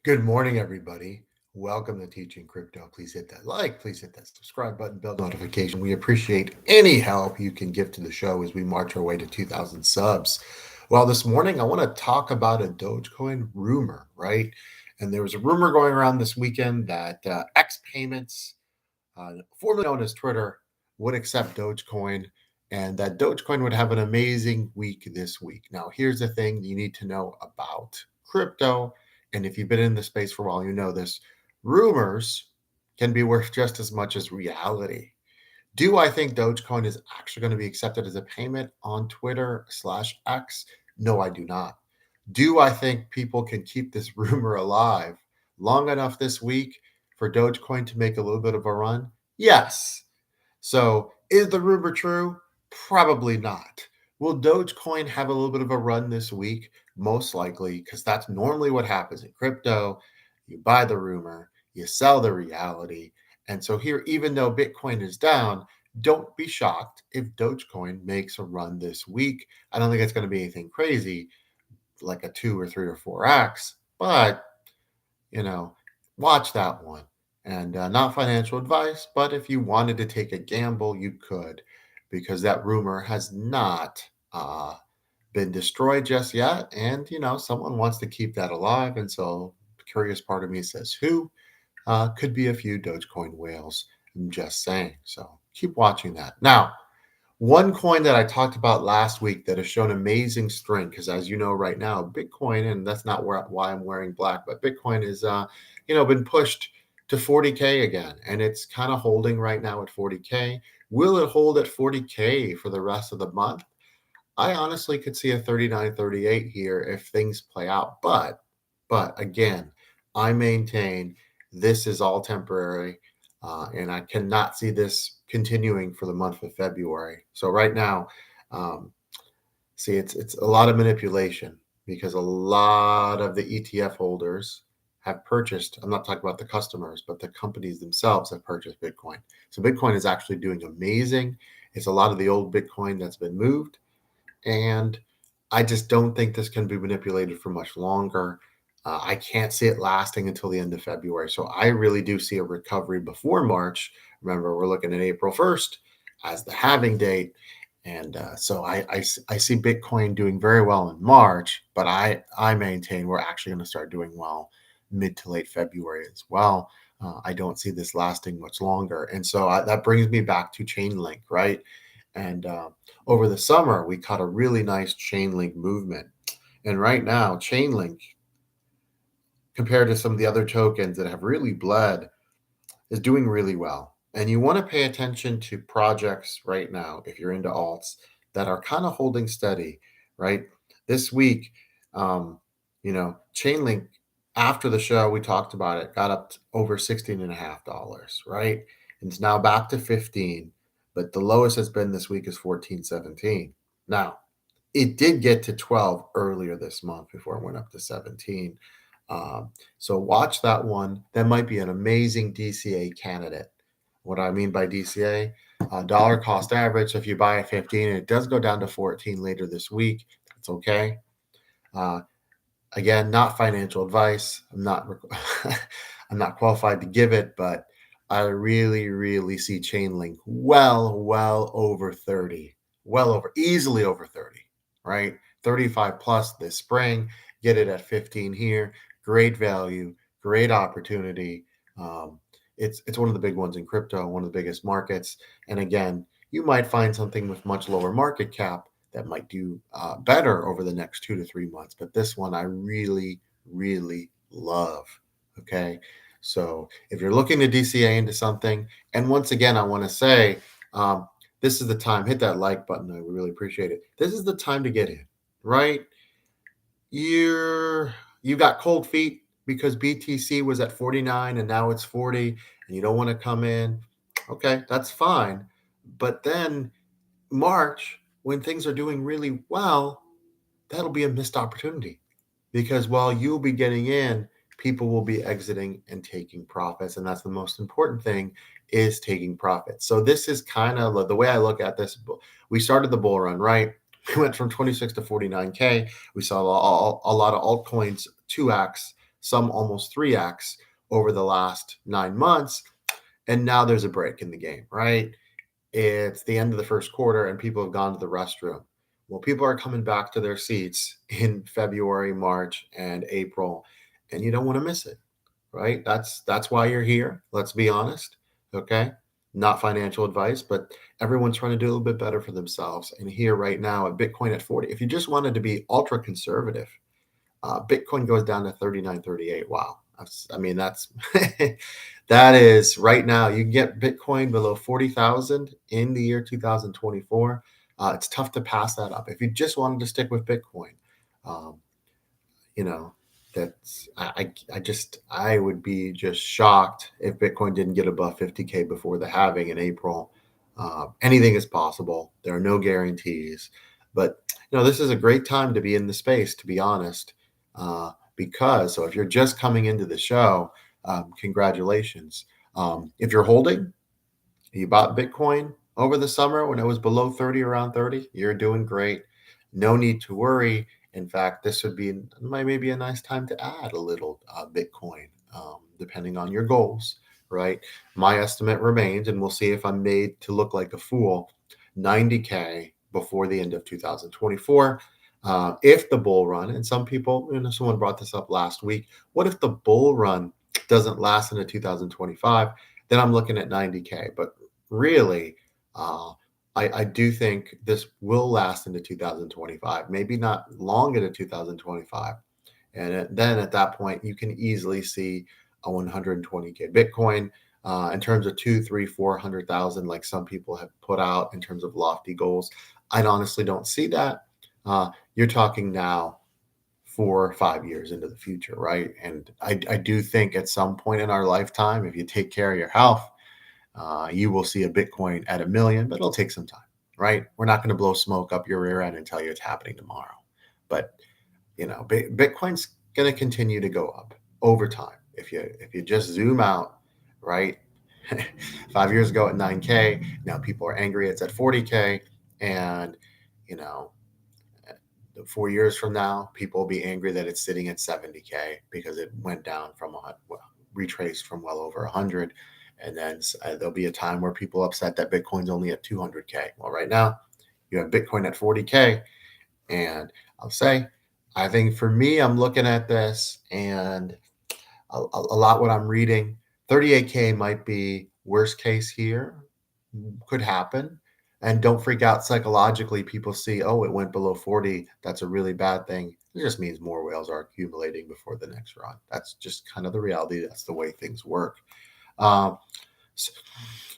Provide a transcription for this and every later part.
Good morning, everybody. Welcome to Teaching Crypto. Please hit that like, please hit that subscribe button, bell notification. We appreciate any help you can give to the show as we march our way to 2,000 subs. Well, this morning I want to talk about a Dogecoin rumor, right? And there was a rumor going around this weekend that X Payments, formerly known as Twitter, would accept Dogecoin and that Dogecoin would have an amazing week this week. Now, here's the thing you need to know about crypto. And if you've been in the space for a while, you know this rumors can be worth just as much as reality. Do I think Dogecoin is actually going to be accepted as a payment on Twitter/X? No, I do not. Do I think people can keep this rumor alive long enough this week for Dogecoin to make a little bit of a run? Yes. So, is the rumor true? Probably not. Will Dogecoin have a little bit of a run this week? Most likely, because that's normally what happens in crypto. You buy the rumor, you sell the reality. And so, here, even though Bitcoin is down, don't be shocked if Dogecoin makes a run this week. I don't think it's going to be anything crazy like a 2 or 3 or 4x, but you know, watch that one. And not financial advice, but if you wanted to take a gamble, you could, because that rumor has not been destroyed just yet. And, someone wants to keep that alive. And so, the curious part of me says, who? Could be a few Dogecoin whales. I'm just saying. So, keep watching that. Now, one coin that I talked about last week that has shown amazing strength, because as you know right now, Bitcoin, and that's not why I'm wearing black, but Bitcoin is, been pushed to 40K again, and it's kind of holding right now at 40K. Will it hold at 40K for the rest of the month? I honestly could see a 39, 38 here if things play out, but again, I maintain this is all temporary, and I cannot see this continuing for the month of February. So right now, um, see, it's a lot of manipulation because a lot of the ETF holders have purchased. I'm not talking about the customers, but the companies themselves have purchased Bitcoin. So Bitcoin is actually doing amazing. It's a lot of the old Bitcoin that's been moved, and I just don't think this can be manipulated for much longer. I can't see it lasting until the end of February. So I really do see a recovery before March. Remember, we're looking at April 1st as the halving date. And so I see Bitcoin doing very well in March, but I maintain we're actually going to start doing well mid to late February as well. I don't see this lasting much longer. And so that brings me back to Chainlink, right? And over the summer, we caught a really nice Chainlink movement. And right now, Chainlink, compared to some of the other tokens that have really bled, is doing really well. And you want to pay attention to projects right now, if you're into alts, that are kind of holding steady, right? This week, Chainlink, after the show, we talked about it, got up to over $16.50, right? And it's now back to 15, but the lowest has been this week is 14.17. Now, it did get to 12 earlier this month before it went up to 17. So watch that one. That might be an amazing DCA candidate. What I mean by DCA, dollar cost average. So if you buy at 15, it does go down to 14 later this week. That's okay. Uh, Again, not financial advice. I'm not I'm not qualified to give it, but I really, really see Chainlink well over 30, well over, easily over 30, right? 35 plus this spring. Get it at 15 here. Great value, great opportunity. Um, it's one of the big ones in crypto, one of the biggest markets. And again, you might find something with much lower market cap that might do better over the next 2 to 3 months. But this one I really, really love. Okay. So if you're looking to DCA into something, and once again, I want to say, this is the time, hit that like button. I would really appreciate it. This is the time to get in, right? You got cold feet because BTC was at 49 and now it's 40 and you don't want to come in. Okay, that's fine. But then March, when things are doing really well, that'll be a missed opportunity because while you'll be getting in, people will be exiting and taking profits. And that's the most important thing is taking profits. So this is kind of the way I look at this. We started the bull run, right? We went from 26 to 49K. We saw a lot of altcoins 2x some almost 3x over the last 9 months. And now there's a break in the game, right? It's the end of the first quarter and people have gone to the restroom. Well, people are coming back to their seats in February, March, and April, and you don't want to miss it, right? That's why you're here. Let's be honest, okay? Not financial advice, but everyone's trying to do a little bit better for themselves. And here right now at Bitcoin at 40, if you just wanted to be ultra conservative, Bitcoin goes down to 39.38. Wow. I mean, that's that is right now. You can get Bitcoin below 40,000 in the year 2024. It's tough to pass that up. If you just wanted to stick with Bitcoin, um, you know, that's I would be just shocked if Bitcoin didn't get above 50K before the halving in April. Anything is possible. There are no guarantees, but this is a great time to be in the space, to be honest. Because so if you're just coming into the show, congratulations. If you're holding, you bought Bitcoin over the summer when it was below 30, around 30, you're doing great. No need to worry. In fact, this would be maybe a nice time to add a little Bitcoin, depending on your goals, right? My estimate remains, and we'll see if I'm made to look like a fool, 90K before the end of 2024. If the bull run, and some people, someone brought this up last week, what if the bull run doesn't last into 2025? Then I'm looking at 90K. But really, I do think this will last into 2025, maybe not long into 2025. And then at that point, you can easily see a 120K Bitcoin. In terms of 2, 3, 400,000, like some people have put out in terms of lofty goals, I honestly don't see that. You're talking now 4 or 5 years into the future, right? And I do think at some point in our lifetime, if you take care of your health, you will see a Bitcoin at 1 million, but it'll take some time, right? We're not going to blow smoke up your rear end and tell you it's happening tomorrow. But Bitcoin's going to continue to go up over time. If you just zoom out, right? 5 years ago at 9K, now people are angry it's at 40K, and 4 years from now, people will be angry that it's sitting at 70K because it went down from retraced from well over 100. And then there'll be a time where people are upset that Bitcoin's only at 200K. Well, right now, you have Bitcoin at 40K. And I'll say, I think for me, I'm looking at this and a lot what I'm reading, 38K might be worst case here, could happen. And don't freak out psychologically. People see, oh, it went below 40. That's a really bad thing. It just means more whales are accumulating before the next run. That's just kind of the reality. That's the way things work.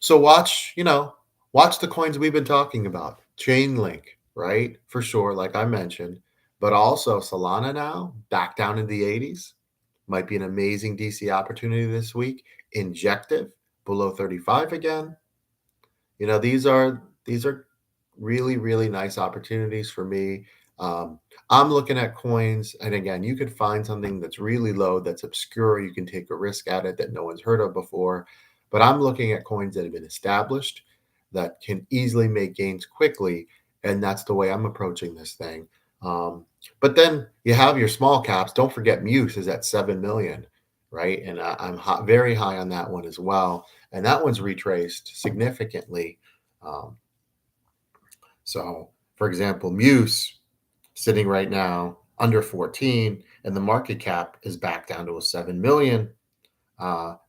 So watch the coins we've been talking about. Chainlink, right? For sure, like I mentioned. But also Solana now, back down in the 80s. Might be an amazing DC opportunity this week. Injective, below 35 again. These are really, really nice opportunities for me. I'm looking at coins, and again, you could find something that's really low, that's obscure. You can take a risk at it that no one's heard of before. But I'm looking at coins that have been established, that can easily make gains quickly, and that's the way I'm approaching this thing. But then you have your small caps. Don't forget Muse is at 7 million, right? And I'm very high on that one as well. And that one's retraced significantly. So, for example, Muse sitting right now under 14, and the market cap is back down to a 7 million.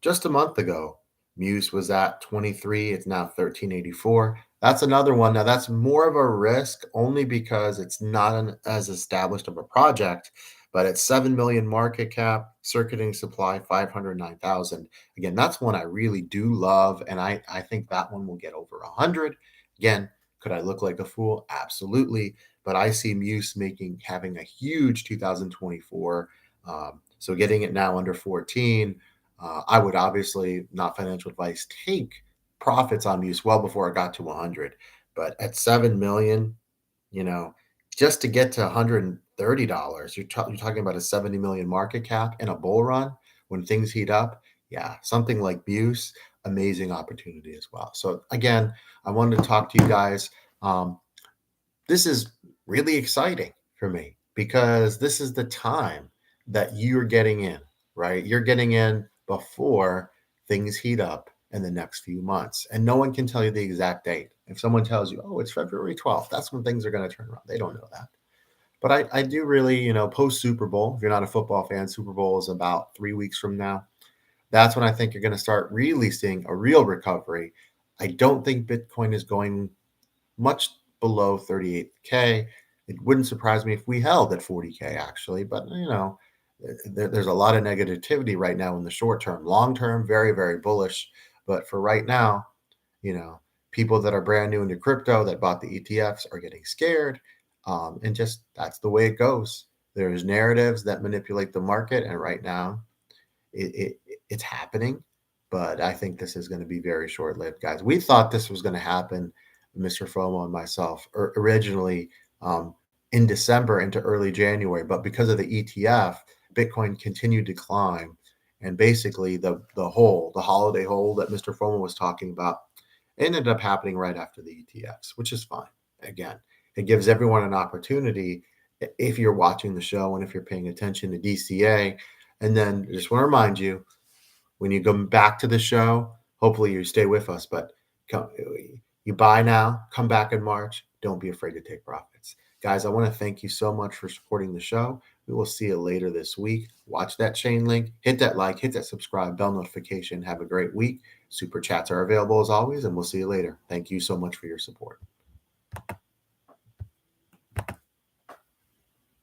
Just a month ago, Muse was at 23. It's now 1384. That's another one. Now, that's more of a risk only because it's not as established of a project, but it's 7 million market cap, circulating supply 509,000. Again, that's one I really do love, and I think that one will get over 100. Again, could I look like a fool? Absolutely. But I see Muse having a huge 2024. So getting it now under 14, I would obviously, not financial advice, take profits on Muse well before it got to 100. But at 7 million, just to get to $130, you're talking about a 70 million market cap in a bull run when things heat up. Yeah, something like Muse, amazing opportunity as well. So again, I wanted to talk to you guys. This is really exciting for me because this is the time that you're getting in. right? You're getting in before things heat up in the next few months. And no one can tell you the exact date. If someone tells you, oh, it's February 12th, that's when things are going to turn around. They don't know that. But I do really, post Super Bowl, if you're not a football fan, Super Bowl is about 3 weeks from now. That's when I think you're going to start really seeing a real recovery. I don't think Bitcoin is going much below 38K. It wouldn't surprise me if we held at 40K actually, but there's a lot of negativity right now in the short term. Long term, very, very bullish. But for right now, you know, people that are brand new into crypto that bought the ETFs are getting scared. And just that's the way it goes. There's narratives that manipulate the market. And right now, it's happening, but I think this is going to be very short lived, guys. We thought this was going to happen, Mr. FOMO and myself, originally um, in December into early January, but because of the ETF, Bitcoin continued to climb, and basically the holiday hole that Mr. FOMO was talking about ended up happening right after the ETFs, which is fine. Again, it gives everyone an opportunity if you're watching the show and if you're paying attention to DCA. And then I just want to remind you, when you go back to the show, hopefully you stay with us, but come, you buy now, come back in March. Don't be afraid to take profits. Guys, I want to thank you so much for supporting the show. We will see you later this week. Watch that chain link, hit that like, hit that subscribe, bell notification. Have a great week. Super chats are available as always, and we'll see you later. Thank you so much for your support.